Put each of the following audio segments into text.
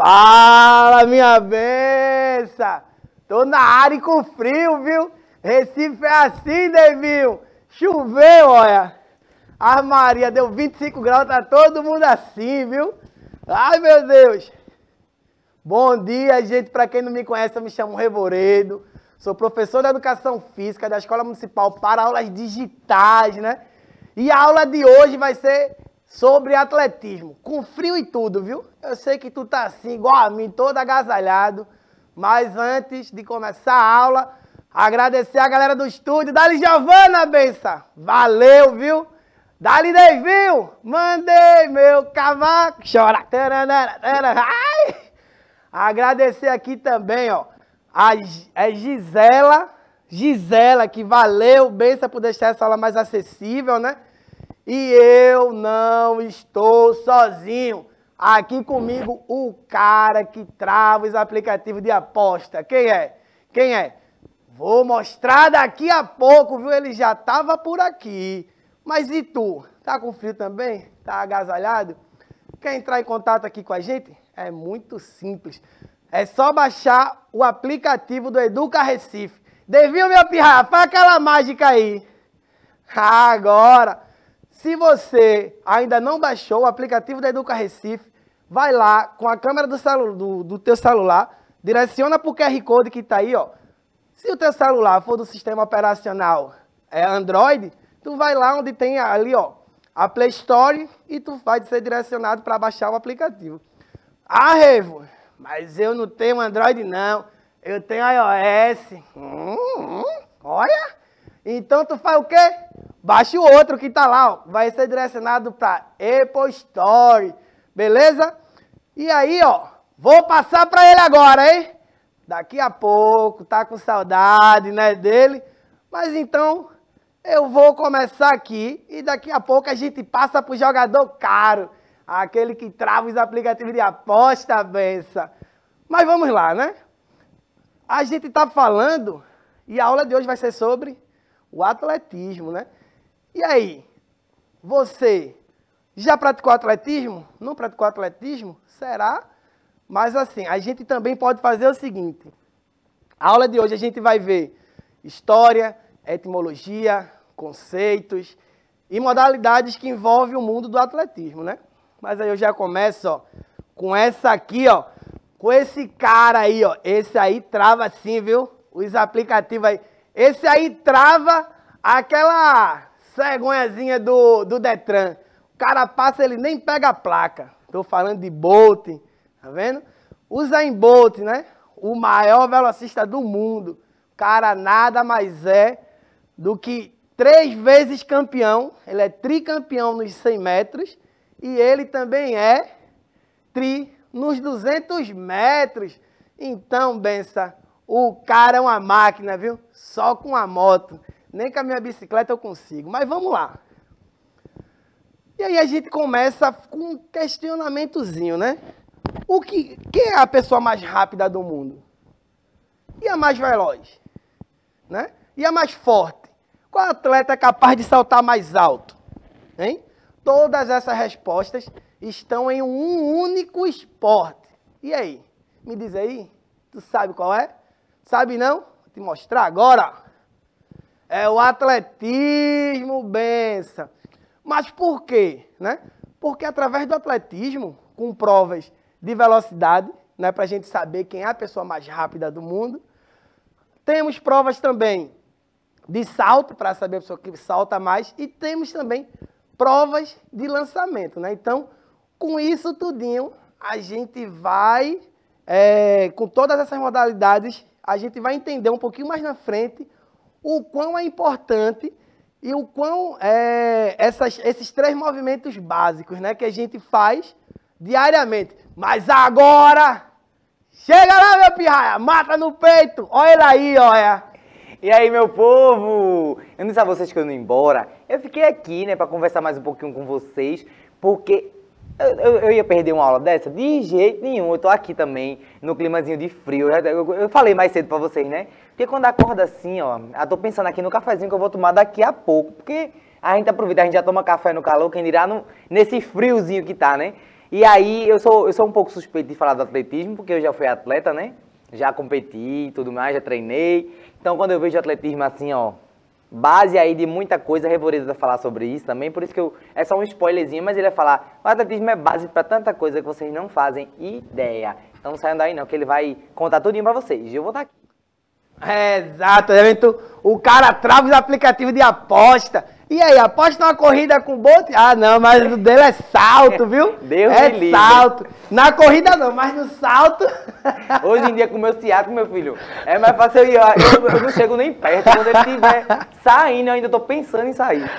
Fala, minha benção! Tô na área e com frio, viu? Recife é assim, Devinho. Choveu, olha. A Maria deu 25 graus, tá todo mundo assim, viu? Ai, meu Deus. Bom dia, gente. Pra quem não me conhece, eu me chamo Revoredo. Sou professor de Educação Física da Escola Municipal para aulas digitais, né? E a aula de hoje vai ser sobre atletismo, com frio e tudo, viu? Eu sei que tu tá assim, igual a mim, todo agasalhado. Mas antes de começar a aula, agradecer a galera do estúdio. Dali, Giovana, benção. Valeu, viu? Dali, Devinho. Mandei meu cavaco. Chora. Ai! Agradecer aqui também, ó. A Gisela, que valeu, benção, por deixar essa aula mais acessível, né? E eu não estou sozinho. Aqui comigo o cara que trava os aplicativos de aposta. Quem é? Quem é? Vou mostrar daqui a pouco, viu? Ele já estava por aqui. Mas e tu? Tá com frio também? Tá agasalhado? Quer entrar em contato aqui com a gente? É muito simples. É só baixar o aplicativo do Educa Recife. Devinho, meu pirra, faz aquela mágica aí. Agora, se você ainda não baixou o aplicativo do Educa Recife, vai lá com a câmera do teu celular, direciona para o QR Code que está aí, ó. Se o teu celular for do sistema operacional Android, tu vai lá onde tem ali, ó, a Play Store e tu vai ser direcionado para baixar o aplicativo. Ah, Revo, mas eu não tenho Android não, eu tenho iOS. Olha, então tu faz o quê? Baixa o outro que tá lá, ó, vai ser direcionado para Apple Store, beleza? E aí, ó, vou passar para ele agora, hein? Daqui a pouco, tá com saudade, né, dele? Mas então, eu vou começar aqui e daqui a pouco a gente passa pro jogador caro, aquele que trava os aplicativos de aposta, benção. Mas vamos lá, né? A gente tá falando, e a aula de hoje vai ser sobre o atletismo, né? E aí, você já praticou atletismo? Não praticou atletismo? Será? Mas assim, a gente também pode fazer o seguinte. A aula de hoje a gente vai ver história, etimologia, conceitos e modalidades que envolvem o mundo do atletismo, né? Mas aí eu já começo, ó, com essa aqui, ó, com esse cara aí, ó. Esse aí trava assim, viu? Os aplicativos aí. Esse aí trava aquela cegonhazinha do Detran. O cara passa, ele nem pega a placa. Tô falando de Bolt, tá vendo? Usain Bolt, né? O maior velocista do mundo. O cara nada mais é do que 3 vezes campeão. Ele é tricampeão nos 100 metros. E ele também é tri nos 200 metros. Então, benção, o cara é uma máquina, viu? Só com a moto. Nem com a minha bicicleta eu consigo. Mas vamos lá. E aí a gente começa com um questionamentozinho, né? Quem é a pessoa mais rápida do mundo? E a mais veloz? Né? E a mais forte? Qual atleta é capaz de saltar mais alto? Hein? Todas essas respostas estão em um único esporte. E aí? Me diz aí, tu sabe qual é? Sabe não? Vou te mostrar agora. É o atletismo, benção. Mas por quê? Né? Porque através do atletismo, com provas de velocidade, né, para a gente saber quem é a pessoa mais rápida do mundo, temos provas também de salto, para saber a pessoa que salta mais, e temos também provas de lançamento, né? Então, com isso tudinho, a gente vai, com todas essas modalidades, a gente vai entender um pouquinho mais na frente o quão é importante e o quão esses 3 movimentos básicos, né, que a gente faz diariamente. Mas agora, chega lá, meu pirraia, mata no peito, olha ele aí, olha. E aí, meu povo? Eu não disse a vocês que eu não ia embora. Eu fiquei aqui, né, pra conversar mais um pouquinho com vocês, porque eu ia perder uma aula dessa? De jeito nenhum. Eu tô aqui também, no climazinho de frio. Eu falei mais cedo pra vocês, né? Porque quando acorda assim, ó, eu tô pensando aqui no cafezinho que eu vou tomar daqui a pouco, porque a gente aproveita, a gente já toma café no calor, quem dirá nesse friozinho que tá, né? E aí, eu sou um pouco suspeito de falar do atletismo, porque eu já fui atleta, né? Já competi e tudo mais, já treinei. Então, quando eu vejo atletismo assim, ó, base aí de muita coisa, a Revoreza vai falar sobre isso também, por isso que é só um spoilerzinho, mas ele vai falar, o atletismo é base pra tanta coisa que vocês não fazem ideia. Então, não saiam daí não, que ele vai contar tudinho pra vocês. E eu vou estar aqui. Exato, o cara trava os aplicativos de aposta. E aí, aposta uma corrida com bote? Ah, não, mas o dele é salto, viu? Deus é me livre. Salto. Na corrida não, mas no salto... Hoje em dia, com o meu ciático, meu filho, é mais fácil eu não chego nem perto. Quando ele estiver saindo, eu ainda tô pensando em sair.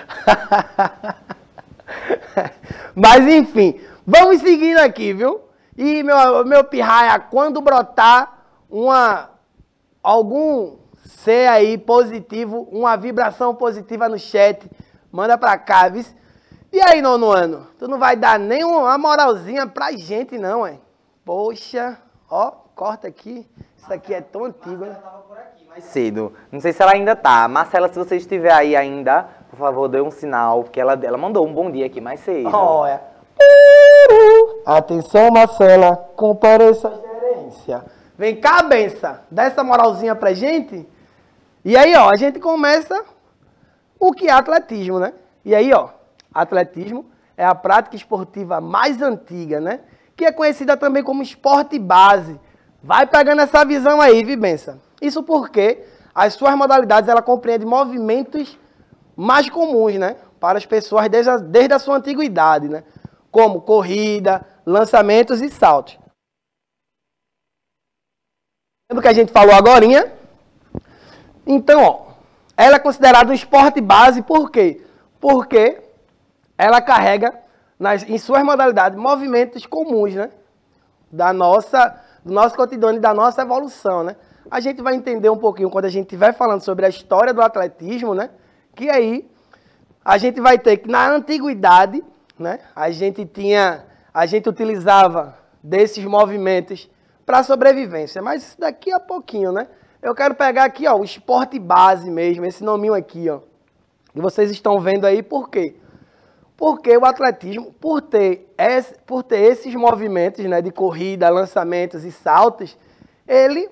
Mas, enfim, vamos seguindo aqui, viu? E, meu pirraia, quando brotar algum ser aí positivo, uma vibração positiva no chat, manda pra cá, viu? E aí, nono ano? Tu não vai dar nem uma moralzinha pra gente, não, hein? Poxa, ó, corta aqui. Isso aqui é tão antigo, né? Tava por aqui mais cedo. Não sei se ela ainda tá. Marcela, se você estiver aí ainda, por favor, dê um sinal, porque ela mandou um bom dia aqui mais cedo. Olha. Atenção, Marcela, compareça à gerência. Vem cá, benção, dá essa moralzinha pra gente. E aí, ó, a gente começa o que é atletismo, né? E aí, ó, atletismo é a prática esportiva mais antiga, né? Que é conhecida também como esporte base. Vai pegando essa visão aí, viu, benção? Isso porque as suas modalidades, ela compreende movimentos mais comuns, né? Para as pessoas desde a sua antiguidade, né? Como corrida, lançamentos e saltos. Lembra que a gente falou agorinha? Então, ó, ela é considerada um esporte base, por quê? Porque ela carrega em suas modalidades movimentos comuns, né? Do nosso cotidiano e da nossa evolução, né? A gente vai entender um pouquinho quando a gente estiver falando sobre a história do atletismo, né? Que aí a gente vai ter que na antiguidade, né? A gente utilizava desses movimentos para sobrevivência, mas isso daqui a pouquinho, né? Eu quero pegar aqui, ó, o esporte base mesmo, esse nominho aqui, ó. E vocês estão vendo aí por quê? Porque o atletismo, por ter esses movimentos, né, de corrida, lançamentos e saltos, ele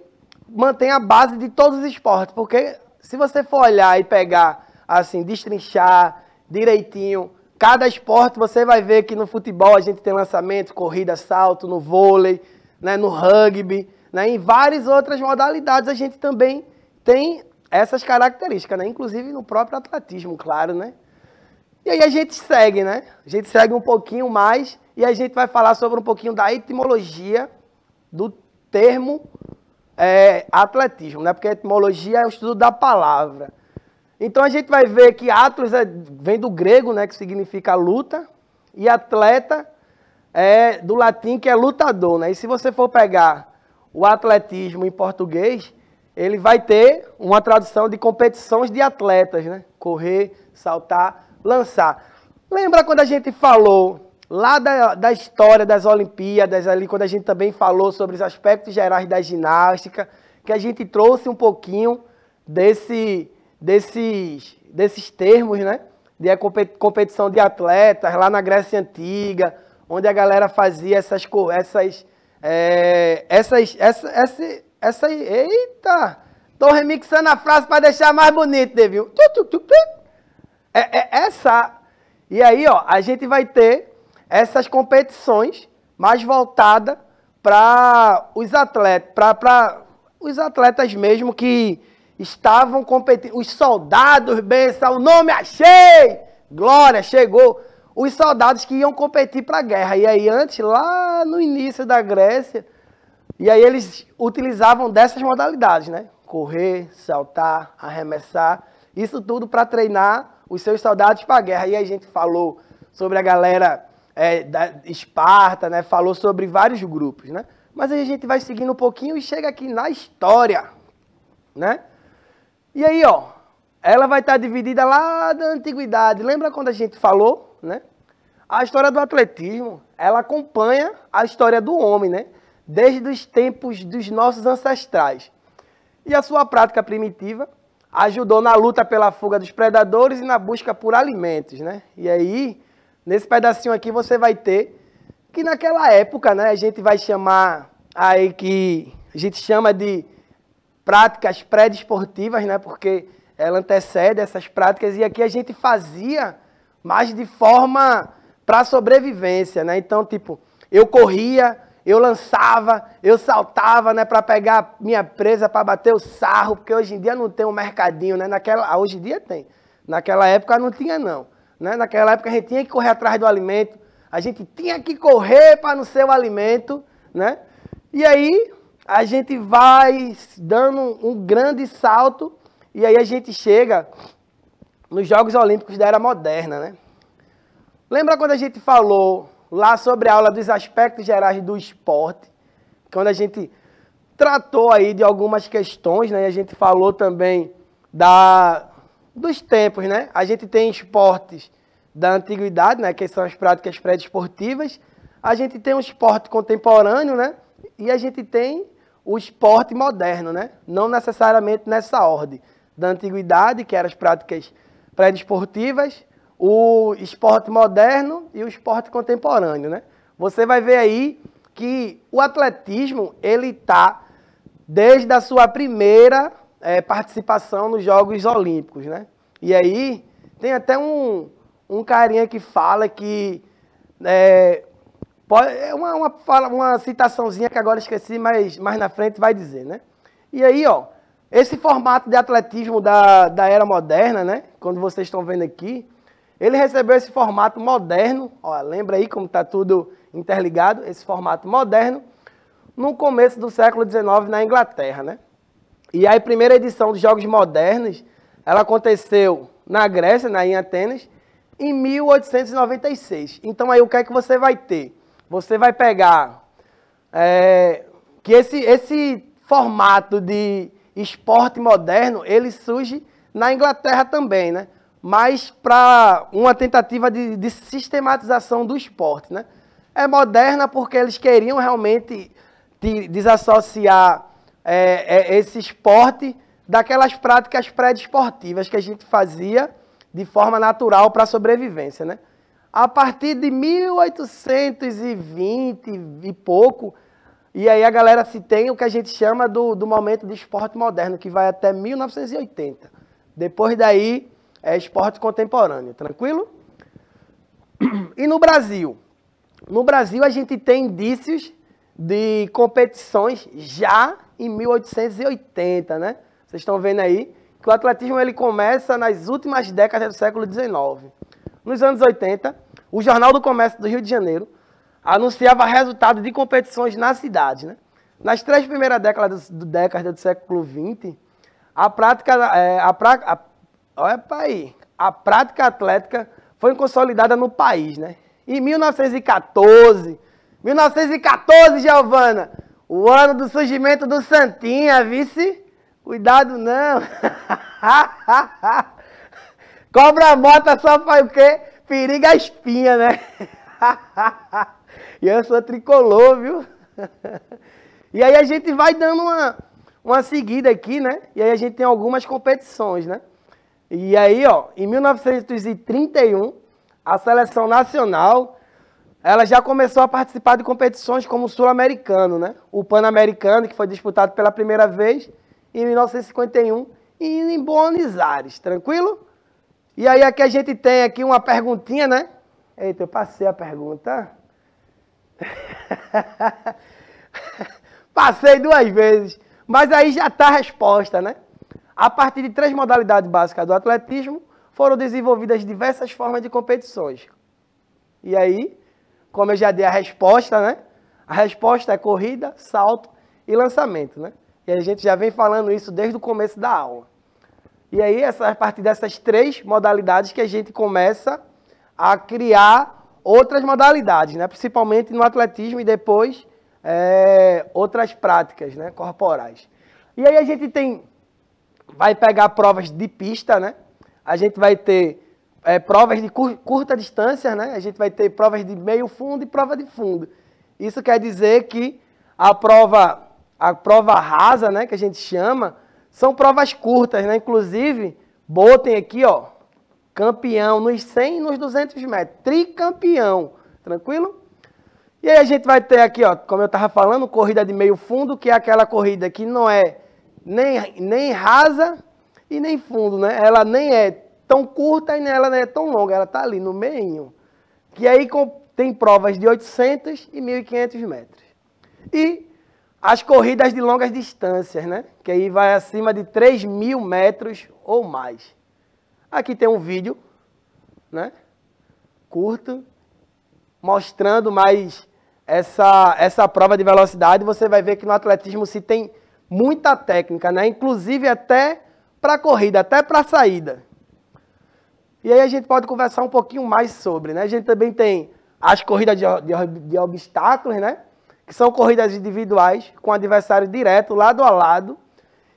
mantém a base de todos os esportes. Porque se você for olhar e pegar, assim, destrinchar direitinho cada esporte, você vai ver que no futebol a gente tem lançamento, corrida, salto, no vôlei, né, no rugby, né, em várias outras modalidades a gente também tem essas características, né, inclusive no próprio atletismo, claro, né. E aí a gente segue, né, a gente segue um pouquinho mais e a gente vai falar sobre um pouquinho da etimologia do termo atletismo, né, porque a etimologia é o estudo da palavra. Então a gente vai ver que atlos vem do grego, né, que significa luta, e atleta é do latim, que é lutador, né? E se você for pegar o atletismo em português, ele vai ter uma tradução de competições de atletas, né? Correr, saltar, lançar. Lembra quando a gente falou lá da história das Olimpíadas, ali quando a gente também falou sobre os aspectos gerais da ginástica, que a gente trouxe um pouquinho desses termos, né? De competição de atletas lá na Grécia Antiga, onde a galera fazia eita! Tô remixando a frase para deixar mais bonito, viu? E aí, ó, a gente vai ter essas competições mais voltadas para os atletas, para os atletas mesmo que estavam competindo. Os soldados, benção, o nome achei! Glória, chegou! Os soldados que iam competir para a guerra. E aí antes, lá no início da Grécia, e aí eles utilizavam dessas modalidades, né? Correr, saltar, arremessar, isso tudo para treinar os seus soldados para a guerra. E aí a gente falou sobre a galera da Esparta, né? Falou sobre vários grupos, né? Mas aí a gente vai seguindo um pouquinho e chega aqui na história, né? E aí, ó, ela vai estar dividida lá da antiguidade. Lembra quando a gente falou, né? A história do atletismo, ela acompanha a história do homem, né? Desde os tempos dos nossos ancestrais. E a sua prática primitiva ajudou na luta pela fuga dos predadores e na busca por alimentos, né? E aí, nesse pedacinho aqui, você vai ter que naquela época, né, a gente vai chamar aí que a gente chama de práticas pré-desportivas, né, porque ela antecede essas práticas, e aqui a gente fazia mais de forma para sobrevivência, né? Então, tipo, eu corria, eu lançava, eu saltava, né, para pegar minha presa, para bater o sarro, porque hoje em dia não tem um mercadinho, né? Hoje em dia tem. Naquela época não tinha, não. Né? Naquela época a gente tinha que correr atrás do alimento, a gente tinha que correr para não ser o alimento, né? E aí a gente vai dando um grande salto, e aí a gente chega nos Jogos Olímpicos da Era Moderna, né? Lembra quando a gente falou lá sobre a aula dos aspectos gerais do esporte? Quando a gente tratou aí de algumas questões, né? E a gente falou também dos tempos, né? A gente tem esportes da antiguidade, né? Que são as práticas pré-desportivas. A gente tem o esporte contemporâneo, né? E a gente tem o esporte moderno, né? Não necessariamente nessa ordem. Da antiguidade, que eram as práticas pré-desportivas, o esporte moderno e o esporte contemporâneo, né? Você vai ver aí que o atletismo, ele está desde a sua primeira participação nos Jogos Olímpicos, né? E aí tem até um carinha que fala que uma citaçãozinha que agora esqueci, mas mais na frente vai dizer, né? E aí, ó, esse formato de atletismo da era moderna, né? Quando vocês estão vendo aqui, ele recebeu esse formato moderno, ó, lembra aí como está tudo interligado, esse formato moderno, no começo do século XIX na Inglaterra, né? E aí a primeira edição dos Jogos Modernos, ela aconteceu na Grécia, em Atenas, em 1896. Então aí o que é que você vai ter? Você vai pegar que esse formato de esporte moderno, ele surge na Inglaterra também, né? Mas para uma tentativa de sistematização do esporte, né? É moderna porque eles queriam realmente desassociar esse esporte daquelas práticas pré-desportivas que a gente fazia de forma natural para a sobrevivência, né? A partir de 1820 e pouco, e aí a galera se tem o que a gente chama do momento de esporte moderno, que vai até 1980. Depois daí, é esporte contemporâneo, tranquilo? E no Brasil? No Brasil a gente tem indícios de competições já em 1880, né? Vocês estão vendo aí que o atletismo ele começa nas últimas décadas do século XIX. Nos anos 80, o Jornal do Comércio do Rio de Janeiro anunciava resultados de competições na cidade, né? Nas 3 primeiras décadas do século XX, a prática atlética foi consolidada no país, né? Em 1914, Giovana, o ano do surgimento do Santinha, vice? Cuidado não. Cobra mota só faz o quê? Periga a espinha, né? E eu sou tricolor, viu? E aí a gente vai dando uma seguida aqui, né? E aí a gente tem algumas competições, né? E aí, ó, em 1931, a seleção nacional, ela já começou a participar de competições como o Sul-Americano, né? O Pan-Americano, que foi disputado pela primeira vez em 1951, em Buenos Aires, tranquilo? E aí aqui a gente tem aqui uma perguntinha, né? Eita, eu passei a pergunta. Passei 2 vezes, mas aí já está a resposta, né? A partir de 3 modalidades básicas do atletismo, foram desenvolvidas diversas formas de competições. E aí, como eu já dei a resposta, né? A resposta é corrida, salto e lançamento, né? E a gente já vem falando isso desde o começo da aula. E aí, a partir dessas 3 modalidades que a gente começa a criar outras modalidades, né? Principalmente no atletismo e depois outras práticas, né? Corporais. E aí a gente vai pegar provas de pista, né? A gente vai ter provas de curta distância, né? A gente vai ter provas de meio fundo e prova de fundo. Isso quer dizer que a prova rasa, né? Que a gente chama, são provas curtas, né? Inclusive, botem aqui, ó, campeão nos 100 e nos 200 metros. Tricampeão, tranquilo? E aí a gente vai ter aqui, ó, como eu estava falando, corrida de meio fundo, que é aquela corrida que não é nem rasa e nem fundo, né? Ela nem é tão curta e nem ela não é tão longa, ela está ali no meio. Que aí tem provas de 800 e 1.500 metros. E as corridas de longas distâncias, né? Que aí vai acima de 3.000 metros ou mais. Aqui tem um vídeo, né? Curto, mostrando mais essa prova de velocidade. Você vai ver que no atletismo se tem muita técnica, né? Inclusive até para corrida, até para saída. E aí a gente pode conversar um pouquinho mais sobre, né? A gente também tem as corridas de obstáculos, né? Que são corridas individuais com adversário direto, lado a lado,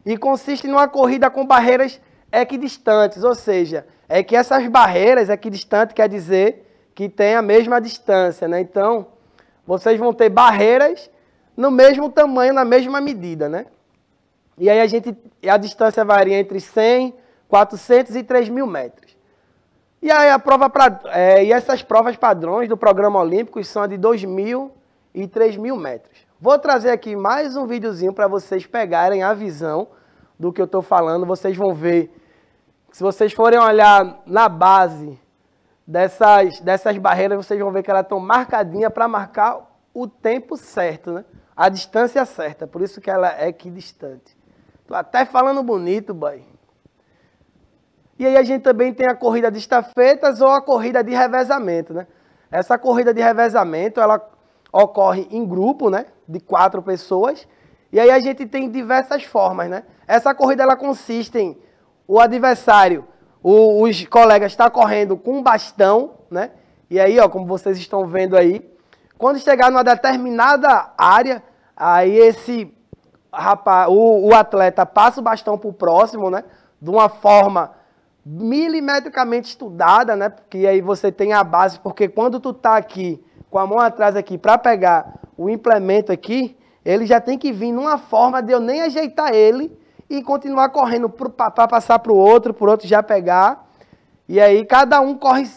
e consiste numa corrida com barreiras equidistantes, ou seja, é que essas barreiras equidistantes quer dizer que tem a mesma distância, né? Então, vocês vão ter barreiras no mesmo tamanho, na mesma medida, né? E aí a distância varia entre 100, 400 e 3.000 metros. E aí e essas provas padrões do programa olímpico são a de 2.000 e 3.000 metros. Vou trazer aqui mais um videozinho para vocês pegarem a visão do que eu estou falando. Vocês vão ver, se vocês forem olhar na base dessas barreiras, vocês vão ver que elas estão marcadinhas para marcar o tempo certo, né? A distância certa, por isso que ela é equidistante. Estou até falando bonito, boy. E aí a gente também tem a corrida de estafetas ou a corrida de revezamento, né? Essa corrida de revezamento, ela ocorre em grupo, né? De 4 pessoas. E aí a gente tem diversas formas, né? Essa corrida, ela consiste em o adversário, os colegas estão correndo com um bastão, né? E aí, ó, como vocês estão vendo aí, quando chegar numa determinada área, aí o atleta passa o bastão para o próximo, né? De uma forma milimetricamente estudada, né? Porque aí você tem a base, porque quando tu tá aqui com a mão atrás aqui para pegar o implemento aqui, ele já tem que vir numa forma de eu nem ajeitar ele e continuar correndo para passar para o outro já pegar. E aí cada um corre.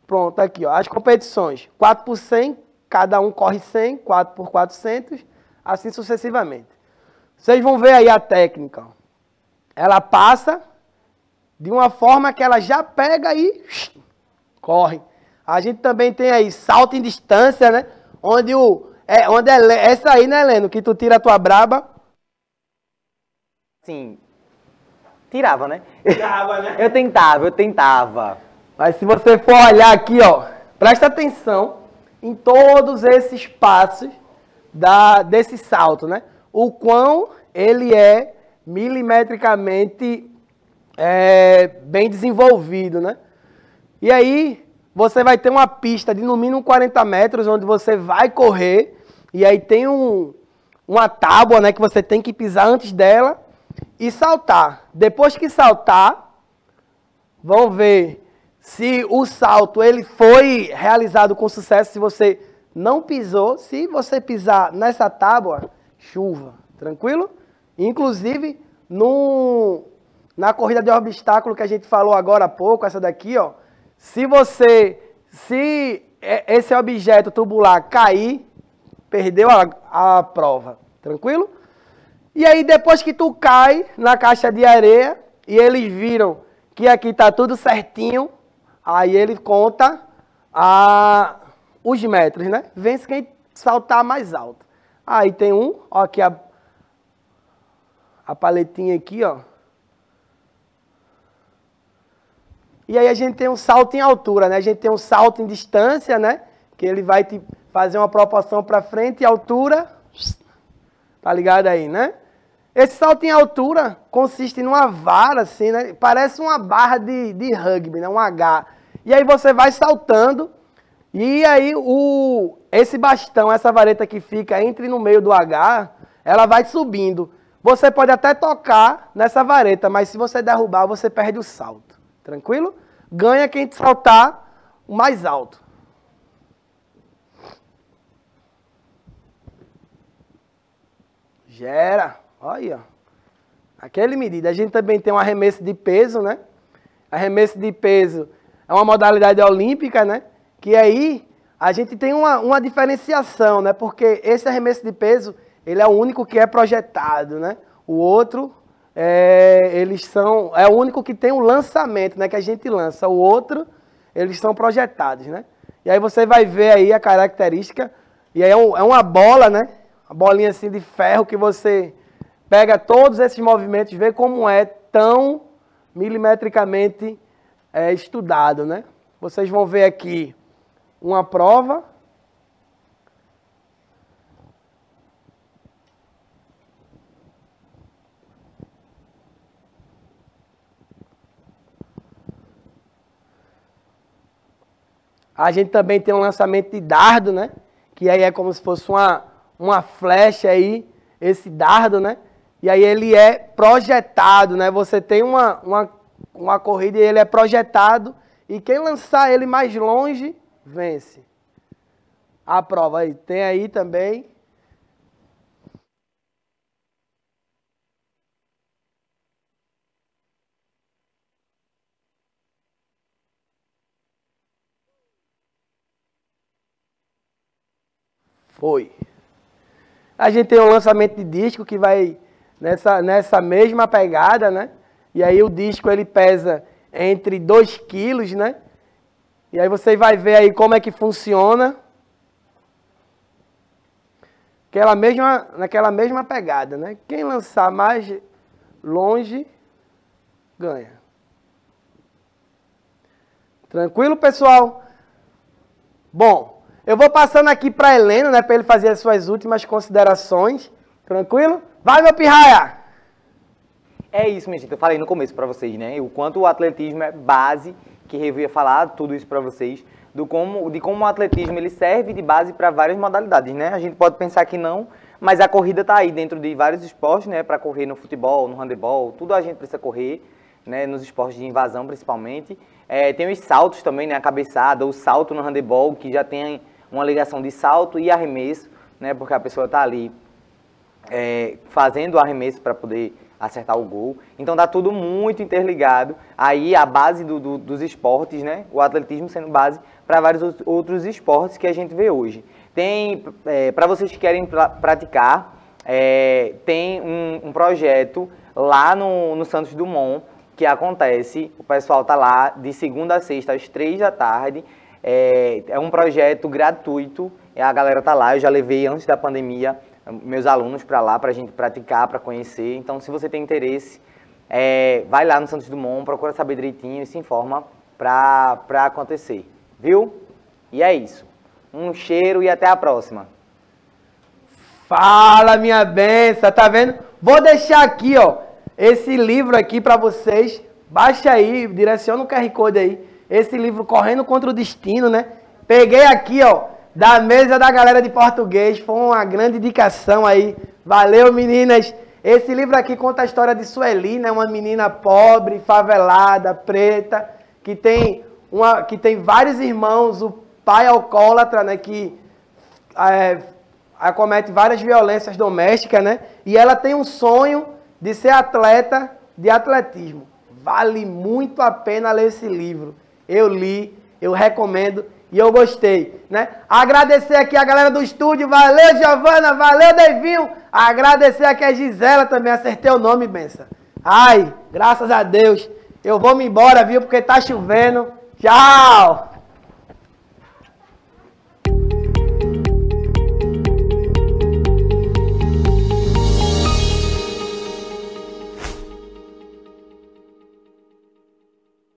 Pronto, aqui, ó, as competições. 4 por 100, cada um corre 100, 4 por 400, assim sucessivamente. Vocês vão ver aí a técnica. Ó. Ela passa de uma forma que ela já pega e corre. A gente também tem aí salto em distância, né? Onde essa aí, né, Heleno? Que tu tira a tua braba. Sim. Tirava, né? Tirava, né? Eu tentava. Mas se você for olhar aqui, ó, presta atenção em todos esses passos desse salto, né? O quão ele é milimetricamente bem desenvolvido, né? E aí você vai ter uma pista de no mínimo 40 metros, onde você vai correr, e aí tem uma tábua, né, que você tem que pisar antes dela e saltar. Depois que saltar, vão ver se o salto ele foi realizado com sucesso, se você não pisou. Se você pisar nessa tábua, chuva, tranquilo? Inclusive, na corrida de obstáculo que a gente falou agora há pouco, essa daqui, ó, se esse objeto tubular cair, perdeu a prova, tranquilo? E aí depois que tu cai na caixa de areia e eles viram que aqui tá tudo certinho, aí ele conta os metros, né? Vence quem saltar mais alto. Aí tem ó, aqui a paletinha aqui, ó. E aí a gente tem um salto em altura, né? A gente tem um salto em distância, né? Que ele vai te fazer uma proporção para frente e altura. Tá ligado aí, né? Esse salto em altura consiste numa vara, assim, né? Parece uma barra de rugby, né? Um H. E aí você vai saltando. E aí esse bastão, essa vareta que fica entre no meio do H, ela vai subindo. Você pode até tocar nessa vareta, mas se você derrubar, você perde o salto. Tranquilo? Ganha quem saltar o mais alto. Gera. Olha. Aquela medida. A gente também tem um arremesso de peso, né? Arremesso de peso é uma modalidade olímpica, né? Que aí a gente tem uma diferenciação, né? Porque esse arremesso de peso, ele é o único que é projetado, né? O outro, é o único que tem o lançamento, né? Que a gente lança. O outro, eles são projetados, né? E aí você vai ver aí a característica, e aí é uma bola, né? Uma bolinha assim de ferro que você pega todos esses movimentos, vê como é tão milimetricamente estudado, né? Vocês vão ver aqui uma prova. A gente também tem um lançamento de dardo, né? Que aí é como se fosse uma flecha aí, esse dardo, né? E aí ele é projetado, né? Você tem uma corrida e ele é projetado. E quem lançar ele mais longe, vence. A prova aí. Tem aí também. Foi. A gente tem um lançamento de disco que vai nessa mesma pegada, né? E aí o disco ele pesa entre 2 quilos, né? E aí você vai ver aí como é que funciona. Naquela mesma pegada, né? Quem lançar mais longe, ganha. Tranquilo, pessoal? Bom, eu vou passando aqui para Heleno, né? Para ele fazer as suas últimas considerações. Tranquilo? Vai, meu pirraia! É isso, minha gente. Eu falei no começo para vocês, né? O quanto o atletismo é base, que eu ia falar tudo isso para vocês, de como o atletismo ele serve de base para várias modalidades, né? A gente pode pensar que não, mas a corrida tá aí dentro de vários esportes, né? Para correr no futebol, no handebol, tudo a gente precisa correr, né? Nos esportes de invasão, principalmente. Tem os saltos também, né? A cabeçada, o salto no handebol, que já tem uma ligação de salto e arremesso, né? Porque a pessoa tá ali fazendo o arremesso para poder acertar o gol. Então tá tudo muito interligado. Aí a base dos esportes, né? O atletismo sendo base para vários outros esportes que a gente vê hoje. Tem, para vocês que querem praticar, tem um projeto lá no Santos Dumont que acontece. O pessoal tá lá de segunda a sexta às 3 da tarde. É um projeto gratuito. A galera tá lá. Eu já levei antes da pandemia meus alunos para lá, para a gente praticar, para conhecer. Então, se você tem interesse, vai lá no Santos Dumont, procura saber direitinho e se informa para acontecer. Viu? E é isso. Um cheiro e até a próxima. Fala, minha benção, tá vendo? Vou deixar aqui, ó, esse livro aqui para vocês. Baixa aí, direciona o QR Code aí. Esse livro Correndo Contra o Destino, né? Peguei aqui, ó, da mesa da galera de português, foi uma grande indicação aí. Valeu, meninas! Esse livro aqui conta a história de Sueli, né? Uma menina pobre, favelada, preta, que tem vários irmãos, o pai alcoólatra, né? Que acomete várias violências domésticas, né? E ela tem um sonho de ser atleta de atletismo. Vale muito a pena ler esse livro. Eu li, eu recomendo. E eu gostei, né? Agradecer aqui a galera do estúdio. Valeu, Giovana. Valeu, Devinho. Agradecer aqui a Gisela também. Acertei o nome, benção. Ai, graças a Deus. Eu vou me embora, viu? Porque tá chovendo. Tchau.